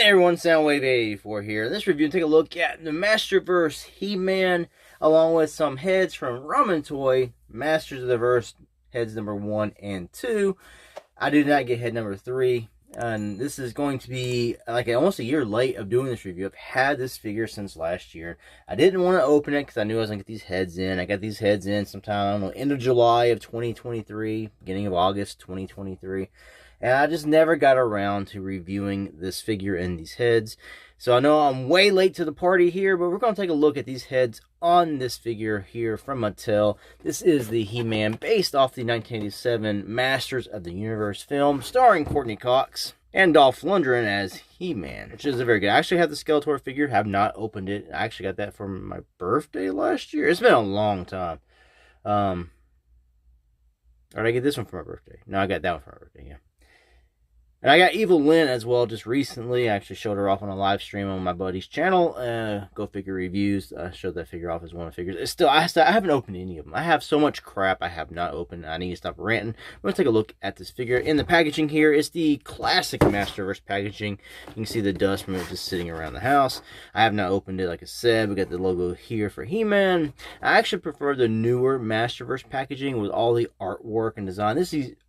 Hey everyone, Soundwave84 here. In this review, take a look at the Masterverse He-Man, along with some heads from Ramen Toy, Masters of the Verse, heads number 1 and 2. I did not get head number 3, and this is going to be like almost a year late of doing this review. I've had this figure since last year. I didn't want to open it because I knew I was going to get these heads in. I got these heads in sometime, I don't know, end of July of 2023, beginning of August 2023. And I just never got around to reviewing this figure and these heads. So I know I'm way late to the party here, but we're going to take a look at these heads on this figure here from Mattel. This is the He-Man based off the 1987 Masters of the Universe film, starring Courtney Cox and Dolph Lundgren as He-Man, which is a very good. I actually have the Skeletor figure, have not opened it. I actually got that for my birthday last year. It's been a long time. Or did I get this one for my birthday? No, I got that one for my birthday, yeah. And I got Evil Lynn as well just recently. I actually showed her off on a live stream on my buddy's channel. Go Figure Reviews. I showed that figure off as one of the figures. It's still, I haven't opened any of them. I have so much crap I have not opened. I need to stop ranting. I'm going to take a look at this figure. In the packaging here is the classic Masterverse packaging. You can see the dust from it just sitting around the house. I have not opened it, like I said. We got the logo here for He-Man. I actually prefer the newer Masterverse packaging with all the artwork and design.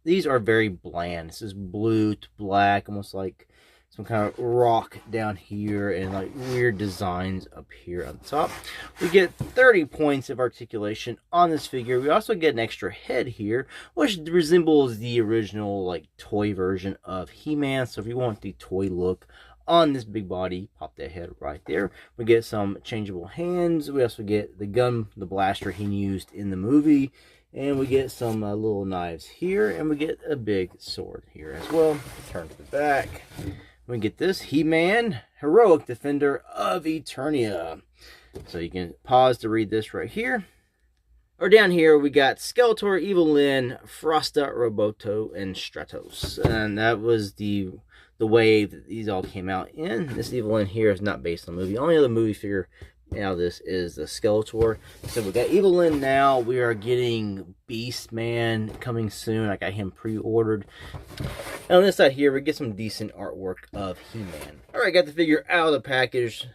These are very bland. This is blue to black, almost like some kind of rock down here and like weird designs up here on the top. We get 30 points of articulation on this figure. We also get an extra head here, which resembles the original like toy version of He-Man. So if you want the toy look on this big body, pop that head right there. We get some changeable hands. We also get the gun, the blaster he used in the movie. And we get some little knives here, and we get a big sword here as well. Turn to the back. We get this He-Man, Heroic Defender of Eternia. So you can pause to read this right here. Or down here, we got Skeletor, Evil Lynn, Frosta, Roboto, and Stratos. And that was the wave that these all came out in. This Evil Lynn here is not based on the movie. Only other movie figure now this is the Skeletor. So we got Evil Lynn now. We are getting Beast Man coming soon. I got him pre-ordered. And on this side here, we get some decent artwork of He-Man. Alright, got the figure out of the package.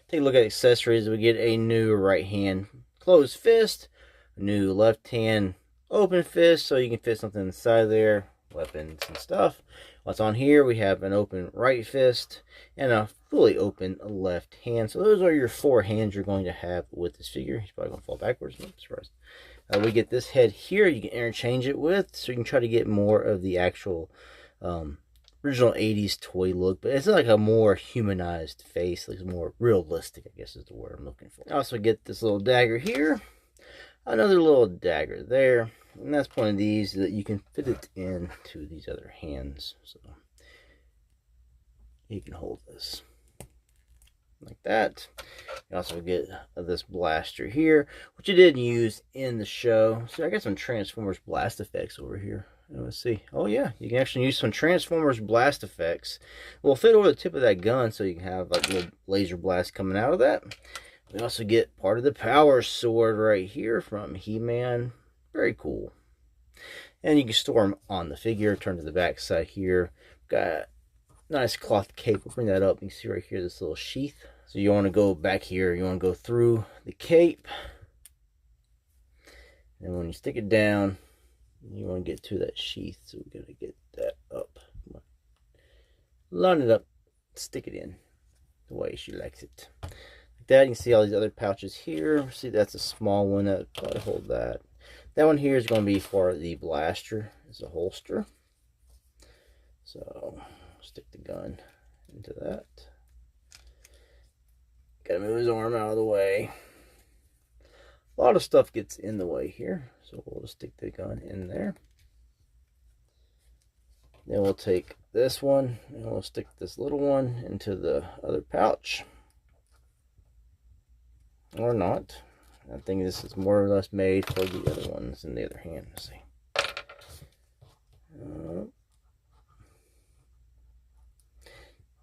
Take a look at accessories. We get a new right hand closed fist, a new left hand open fist, so you can fit something inside there, weapons and stuff. What's on here, we have an open right fist and a fully open left hand. So those are your 4 hands you're going to have with this figure. He's probably going to fall backwards. I'm surprised. We get this head here you can interchange it with, so you can try to get more of the actual original 80s toy look, but it's like a more humanized face, like more realistic, I guess is the word I'm looking for. I also get this little dagger here, another little dagger there. And that's one of these that you can fit it into these other hands. So you can hold this like that. You also get this blaster here, which you did use in the show. So I got some Transformers blast effects over here. Let's see. Oh yeah, you can actually use some Transformers blast effects. We'll fit over the tip of that gun so you can have like a little laser blast coming out of that. We also get part of the power sword right here from He-Man. Very cool. And you can store them on the figure. Turn to the back side here. Got a nice cloth cape. We'll bring that up. You can see right here this little sheath. So you want to go back here. You want to go through the cape. And when you stick it down, you want to get to that sheath. So we're going to get that up. Line it up. Stick it in the way she likes it. Like that. You can see all these other pouches here. See, that's a small one. That would probably hold that. That one here is going to be for the blaster as a holster. So, stick the gun into that. Gotta move his arm out of the way. A lot of stuff gets in the way here, so we'll just stick the gun in there. Then we'll take this one and we'll stick this little one into the other pouch. Or not. I think this is more or less made for the other ones in the other hand. Let's see.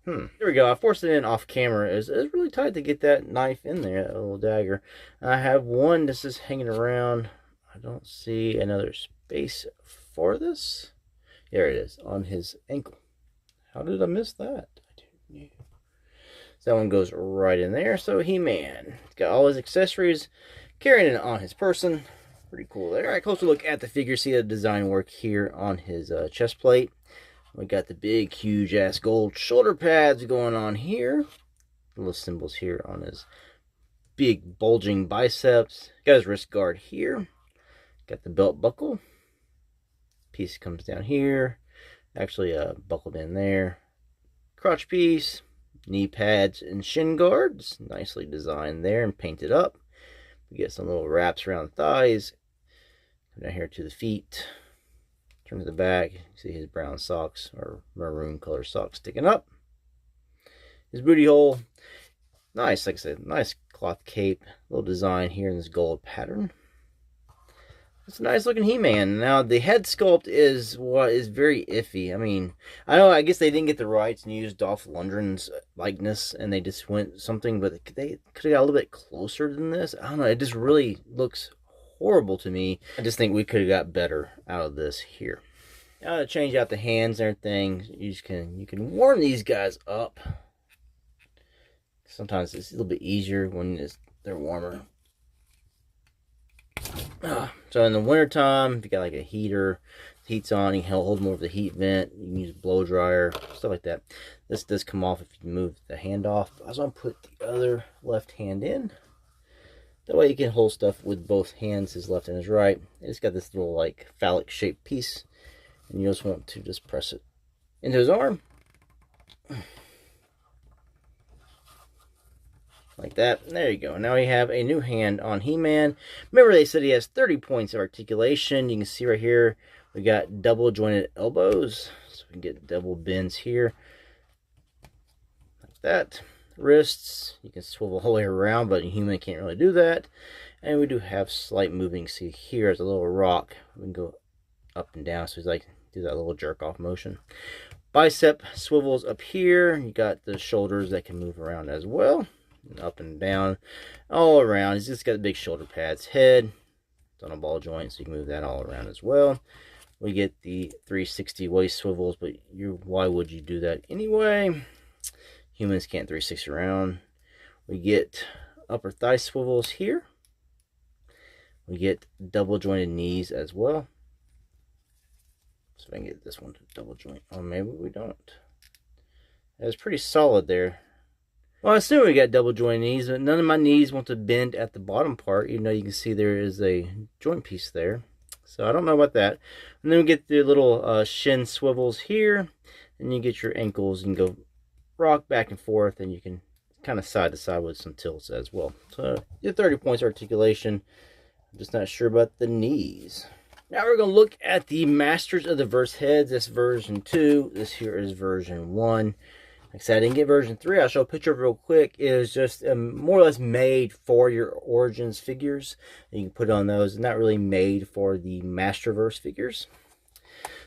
There we go. I forced it in off camera. It's really tight to get that knife in there, that little dagger. I have one that's just hanging around. I don't see another space for this. There it is, on his ankle. How did I miss that? I didn't know. So that one goes right in there. So He-Man. He's got all his accessories, carrying it on his person. Pretty cool there. All right, closer look at the figure. See the design work here on his chest plate. We got the big, huge ass gold shoulder pads going on here. Little symbols here on his big, bulging biceps. Got his wrist guard here. Got the belt buckle. Piece comes down here. Actually, buckled in there. Crotch piece. Knee pads and shin guards. Nicely designed there and painted up. We get some little wraps around the thighs. Come down here to the feet. Turn to the back. See his brown socks or maroon color socks sticking up. His booty hole. Nice, like I said, nice cloth cape. Little design here in this gold pattern. It's a nice looking He-Man. Now the head sculpt is what is very iffy. I mean, I guess they didn't get the rights and used Dolph Lundgren's likeness and they just went something, but they could have got a little bit closer than this. I don't know, it just really looks horrible to me. I just think we could have got better out of this here. Now to change out the hands and everything, you can warm these guys up. Sometimes it's a little bit easier when they're warmer. So in the wintertime, if you got like a heater, heat's on, you can hold more of the heat vent. You can use a blow dryer, stuff like that. This does come off if you move the hand off. I was going to put the other left hand in. That way you can hold stuff with both hands, his left and his right. It's got this little like phallic shaped piece. And you just want to just press it into his arm. Like that. There you go. Now we have a new hand on He-Man. Remember they said he has 30 points of articulation. You can see right here we got double jointed elbows. So we can get double bends here. Like that. Wrists. You can swivel all the way around, but a human can't really do that. And we do have slight moving. See here is a little rock. We can go up and down. So he's like do that little jerk off motion. Bicep swivels up here. You got the shoulders that can move around as well. Up and down, all around. He's just got the big shoulder pads. Head, it's on a ball joint, so you can move that all around as well. We get the 360 waist swivels, but why would you do that anyway? Humans can't 360 around. We get upper thigh swivels here. We get double jointed knees as well. So if I can get this one to double joint, or maybe we don't. That's pretty solid there. Well, I assume we got double joint knees, but none of my knees want to bend at the bottom part. You know, you can see there is a joint piece there. So I don't know about that. And then we get the little shin swivels here. And you get your ankles and go rock back and forth. And you can kind of side to side with some tilts as well. So you get 30 points articulation. I'm just not sure about the knees. Now we're going to look at the Masters of the Verse heads. That's version 2. This here is version 1. Like I said, I didn't get version 3. I'll show a picture of it real quick. It was just more or less made for your Origins figures. And you can put on those. Not really made for the Masterverse figures.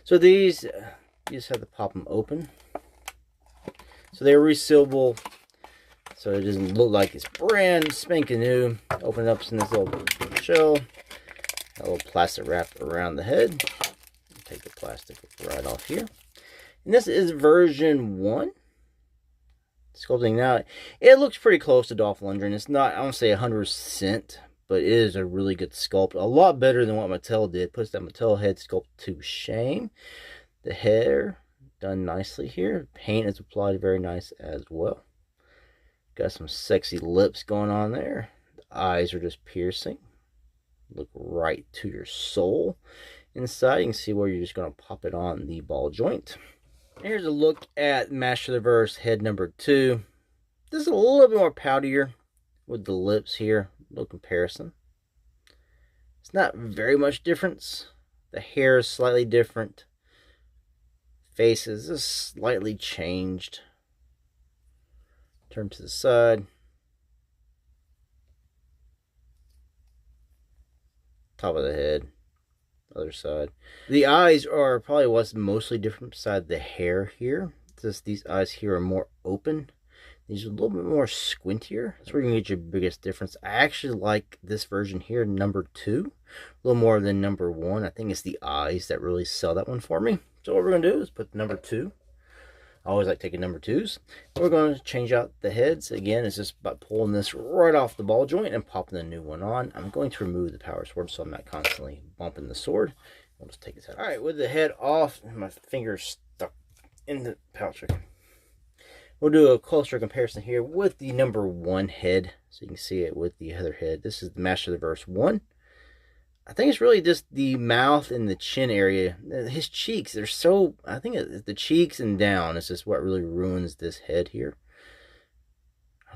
So these, you just have to pop them open. So they're resealable. So it doesn't look like it's brand spanking new. Open it up in this little shell. A little plastic wrap around the head. Take the plastic right off here. And this is version 1. Sculpting now, it looks pretty close to Dolph Lundgren. It's not, I don't say 100%, but it is a really good sculpt. A lot better than what Mattel did. Puts that Mattel head sculpt to shame. The hair done nicely here. Paint is applied very nice as well. Got some sexy lips going on there. The eyes are just piercing. Look right to your soul. Inside, you can see where you're just going to pop it on the ball joint. Here's a look at Master of the Verse head number 2. This is a little bit more powdier with the lips here. No comparison. It's not very much difference. The hair is slightly different. Face is just slightly changed. Turn to the side. Top of the head. Other side. The eyes are probably what's mostly different beside the hair here. Just these eyes here are more open. These are a little bit more squintier. That's where you can get your biggest difference. I actually like this version here, number 2. A little more than number 1. I think it's the eyes that really sell that one for me. So what we're going to do is put number 2 I always like taking number 2s. We're going to change out the heads. Again, it's just about pulling this right off the ball joint and popping the new one on. I'm going to remove the power sword so I'm not constantly bumping the sword. We'll just take this out. All right, with the head off, my finger's stuck in the pouch. We'll do a closer comparison here with the number 1 head, so you can see it with the other head. This is the Masterverse 1. I think it's really just the mouth and the chin area. His cheeks, they're so, I think it's the cheeks and down is just what really ruins this head here.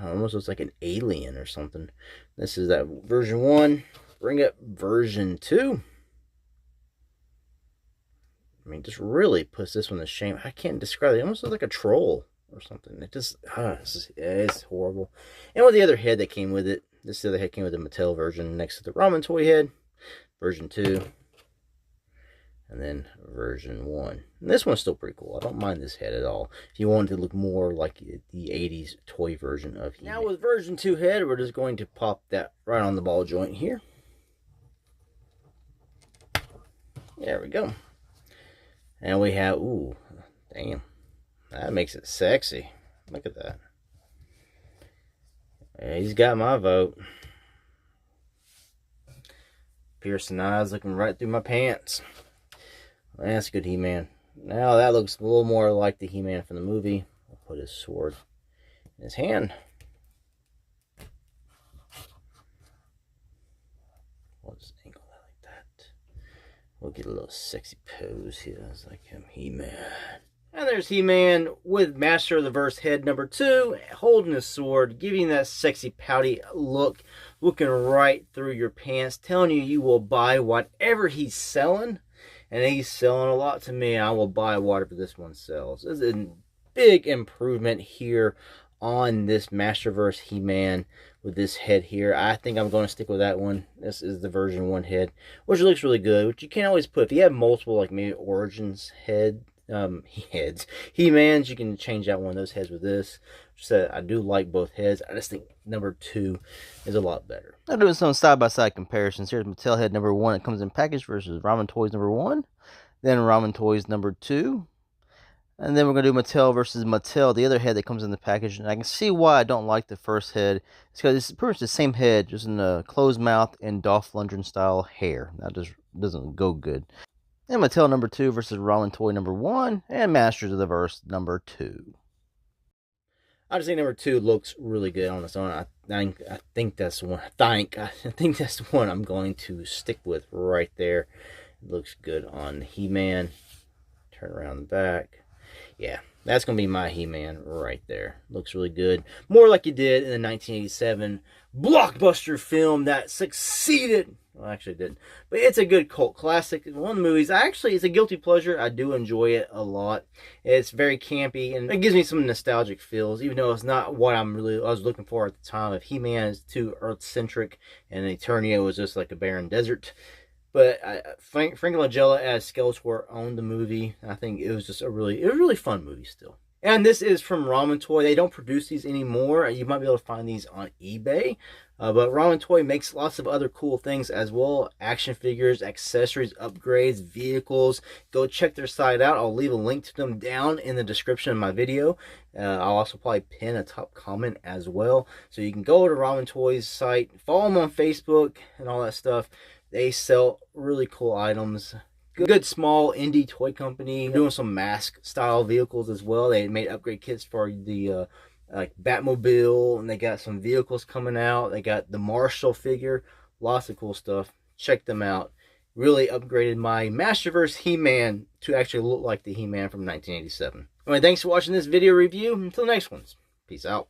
Almost looks like an alien or something. This is that version 1. Bring up version 2. I mean, just really puts this one to shame. I can't describe it. It almost looks like a troll or something. It just, it's horrible. And with the other head that came with it, this other head came with the Mattel version next to the Ramen Toy head. Version 2. And then version 1. And this one's still pretty cool. I don't mind this head at all. If you want it to look more like the 80s toy version of He-Man. Now with version 2 head, we're just going to pop that right on the ball joint here. There we go. And we have, ooh, damn. That makes it sexy. Look at that. Yeah, he's got my vote. Piercing eyes looking right through my pants. That's good He-Man. Now that looks a little more like the He-Man from the movie. I'll put his sword in his hand. We'll just angle that like that. We'll get a little sexy pose here. It's like him, He-Man. And there's He-Man with Master of the Verse head number 2, holding his sword, giving that sexy pouty look, looking right through your pants, telling you will buy whatever he's selling. And he's selling a lot to me. I will buy whatever this one sells. This is a big improvement here on this Masterverse He-Man with this head here. I think I'm going to stick with that one. This is the version 1 head, which looks really good, which you can't always put. If you have multiple, like maybe Origins head, He-Mans, you can change out one of those heads with this. So I do like both heads. I just think number 2 is a lot better. I'm doing some side-by-side comparisons. Here's Mattel head number 1. It comes in package versus Ramen Toys number 1. Then Ramen Toys number 2. And then we're going to do Mattel versus Mattel, the other head that comes in the package. And I can see why I don't like the first head. It's because it's pretty much the same head, just in a closed mouth and Dolph Lundgren style hair. That just doesn't go good. And Mattel number 2 versus Ramen Toy number 1, and Masters of the Verse number 2. I just think number 2 looks really good on its own. I think that's one. I think that's the one I'm going to stick with right there. It looks good on He-Man. Turn around the back. Yeah, that's going to be my He-Man right there. Looks really good. More like you did in the 1987 blockbuster film that succeeded. Well, actually it didn't. But it's a good cult classic. It's one of the movies. Actually, it's a guilty pleasure. I do enjoy it a lot. It's very campy, and it gives me some nostalgic feels, even though it's not what I was looking for at the time. If He-Man is too Earth-centric, and Eternia was just like a barren desert. But Frank Langella as Skeletor owned the movie. I think it was just a really fun movie still. And this is from Ramen Toy. They don't produce these anymore. You might be able to find these on eBay. But Ramen Toy makes lots of other cool things as well. Action figures, accessories, upgrades, vehicles. Go check their site out. I'll leave a link to them down in the description of my video. I'll also probably pin a top comment as well. So you can go to Ramen Toy's site. Follow them on Facebook and all that stuff. They sell really cool items. Good small indie toy company, doing some mask style vehicles as well. They made upgrade kits for the like Batmobile, and they got some vehicles coming out. They got the Marshall figure, lots of cool stuff. Check them out. Really upgraded my Masterverse He-Man to actually look like the He-Man from 1987. Anyway, thanks for watching this video review. Until the next ones, peace out.